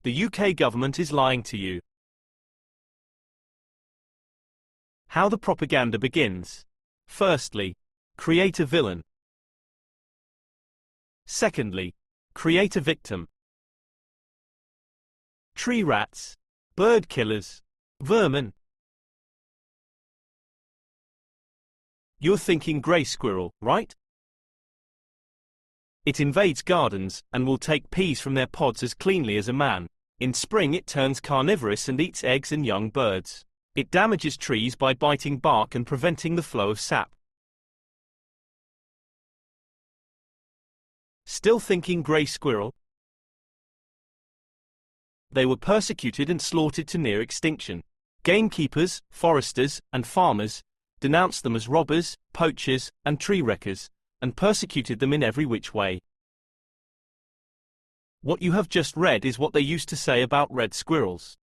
The UK government is lying to you. How the propaganda begins. Firstly, create a villain. Secondly, create a victim. Tree rats, bird killers, vermin. You're thinking grey squirrel, right? It invades gardens, and will take peas from their pods as cleanly as a man. In spring it turns carnivorous and eats eggs and young birds. It damages trees by biting bark and preventing the flow of sap. Still thinking grey squirrel? They were persecuted and slaughtered to near extinction. Gamekeepers, foresters, and farmers denounced them as robbers, poachers, and tree wreckers, and persecuted them in every which way. What you have just read is what they used to say about red squirrels.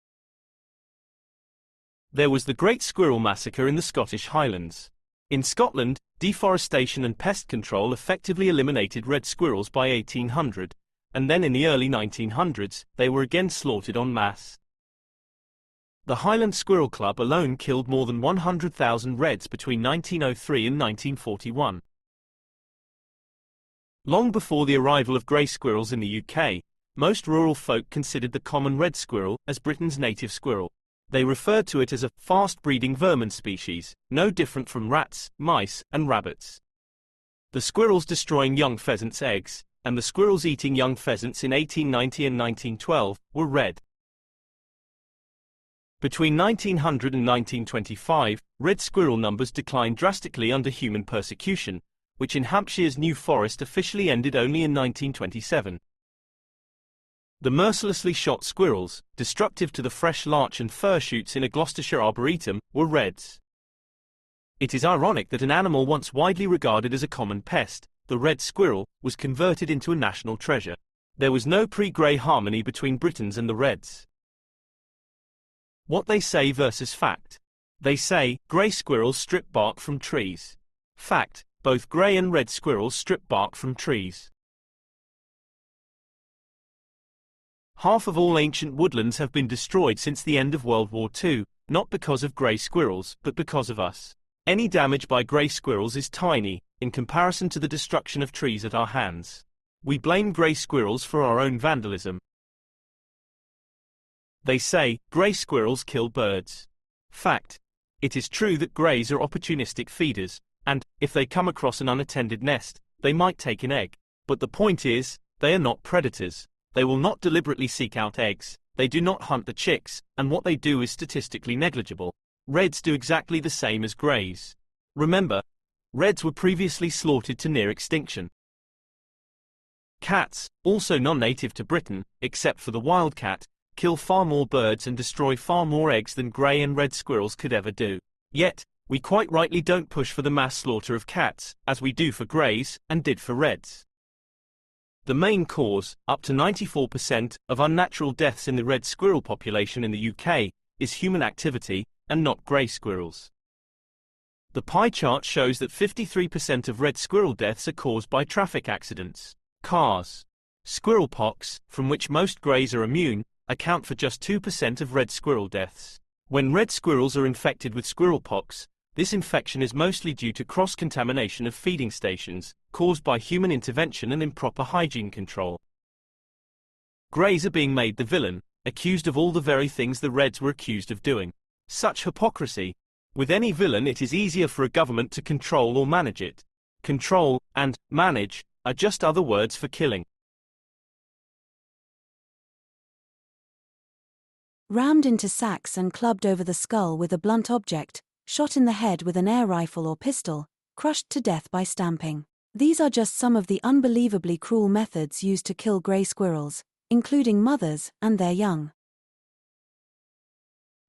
There was the Great Squirrel Massacre in the Scottish Highlands. In Scotland, deforestation and pest control effectively eliminated red squirrels by 1800, and then in the early 1900s, they were again slaughtered en masse. The Highland Squirrel Club alone killed more than 100,000 reds between 1903 and 1941. Long before the arrival of grey squirrels in the UK, most rural folk considered the common red squirrel as Britain's native squirrel. They referred to it as a fast-breeding vermin species, no different from rats, mice, and rabbits. The squirrels destroying young pheasants' eggs, and the squirrels eating young pheasants in 1890 and 1912, were red. Between 1900 and 1925, red squirrel numbers declined drastically under human persecution, which in Hampshire's New Forest officially ended only in 1927. The mercilessly shot squirrels, destructive to the fresh larch and fir shoots in a Gloucestershire arboretum, were reds. It is ironic that an animal once widely regarded as a common pest, the red squirrel, was converted into a national treasure. There was no pre-grey harmony between Britons and the reds. What they say versus fact. They say, grey squirrels strip bark from trees. Fact, both grey and red squirrels strip bark from trees. Half of all ancient woodlands have been destroyed since the end of World War II, not because of grey squirrels, but because of us. Any damage by grey squirrels is tiny, in comparison to the destruction of trees at our hands. We blame grey squirrels for our own vandalism. They say, grey squirrels kill birds. Fact. It is true that greys are opportunistic feeders, and, if they come across an unattended nest, they might take an egg. But the point is, they are not predators. They will not deliberately seek out eggs, they do not hunt the chicks, and what they do is statistically negligible. Reds do exactly the same as greys. Remember, reds were previously slaughtered to near extinction. Cats, also non-native to Britain, except for the wildcat, kill far more birds and destroy far more eggs than grey and red squirrels could ever do. Yet, we quite rightly don't push for the mass slaughter of cats, as we do for greys, and did for reds. The main cause, up to 94%, of unnatural deaths in the red squirrel population in the UK, is human activity, and not grey squirrels. The pie chart shows that 53% of red squirrel deaths are caused by traffic accidents. Cars. Squirrel pox, from which most greys are immune, account for just 2% of red squirrel deaths. When red squirrels are infected with squirrel pox, this infection is mostly due to cross-contamination of feeding stations, caused by human intervention and improper hygiene control. Greys are being made the villain, accused of all the very things the reds were accused of doing. Such hypocrisy. With any villain it is easier for a government to control or manage it. Control, and manage, are just other words for killing. Rammed into sacks and clubbed over the skull with a blunt object, shot in the head with an air rifle or pistol, crushed to death by stamping. These are just some of the unbelievably cruel methods used to kill grey squirrels, including mothers and their young.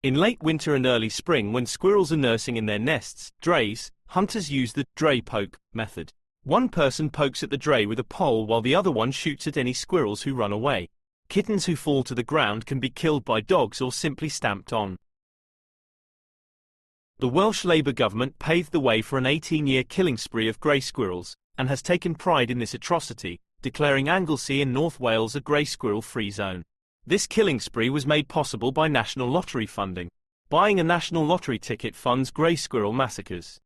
In late winter and early spring, when squirrels are nursing in their nests, drays, hunters use the dray poke method. One person pokes at the dray with a pole while the other one shoots at any squirrels who run away. Kittens who fall to the ground can be killed by dogs or simply stamped on. The Welsh Labour government paved the way for an 18-year killing spree of grey squirrels, and has taken pride in this atrocity, declaring Anglesey in North Wales a grey squirrel-free zone. This killing spree was made possible by national lottery funding. Buying a national lottery ticket funds grey squirrel massacres.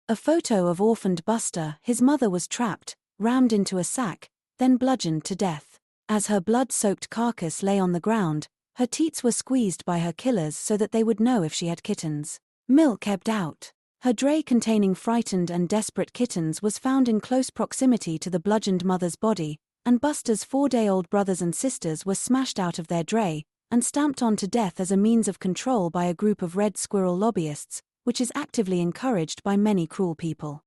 A photo of orphaned Buster. His mother was trapped, rammed into a sack, then bludgeoned to death. As her blood-soaked carcass lay on the ground, her teats were squeezed by her killers so that they would know if she had kittens. Milk ebbed out. Her dray containing frightened and desperate kittens was found in close proximity to the bludgeoned mother's body, and Buster's 4-day-old brothers and sisters were smashed out of their dray and stamped on to death as a means of control by a group of red squirrel lobbyists, which is actively encouraged by many cruel people.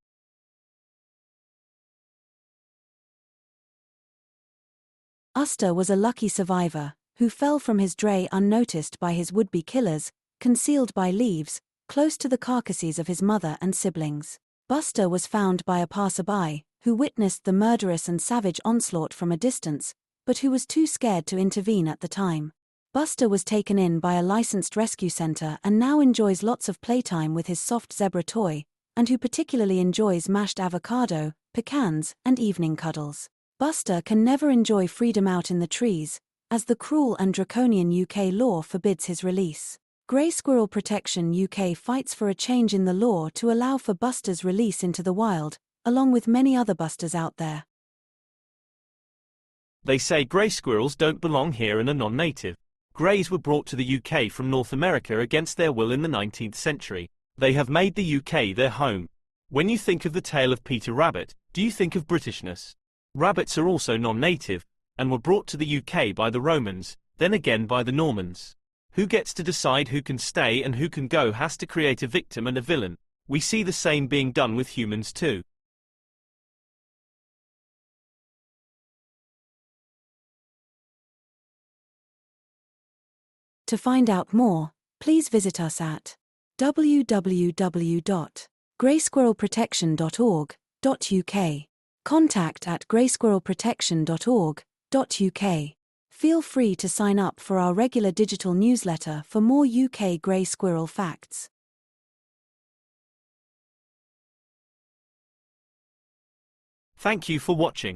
Buster was a lucky survivor, who fell from his dray unnoticed by his would-be killers, concealed by leaves, close to the carcasses of his mother and siblings. Buster was found by a passerby, who witnessed the murderous and savage onslaught from a distance, but who was too scared to intervene at the time. Buster was taken in by a licensed rescue center and now enjoys lots of playtime with his soft zebra toy, and who particularly enjoys mashed avocado, pecans, and evening cuddles. Buster can never enjoy freedom out in the trees, as the cruel and draconian UK law forbids his release. Grey Squirrel Protection UK fights for a change in the law to allow for Buster's release into the wild, along with many other Busters out there. They say grey squirrels don't belong here and are non-native. Greys were brought to the UK from North America against their will in the 19th century. They have made the UK their home. When you think of the tale of Peter Rabbit, do you think of Britishness? Rabbits are also non-native, and were brought to the UK by the Romans, then again by the Normans. Who gets to decide who can stay and who can go has to create a victim and a villain. We see the same being done with humans too. To find out more, please visit us at www.greysquirrelprotection.org.uk. contact@greysquirrelprotection.org.uk. Feel free to sign up for our regular digital newsletter for more UK grey squirrel facts. Thank you for watching.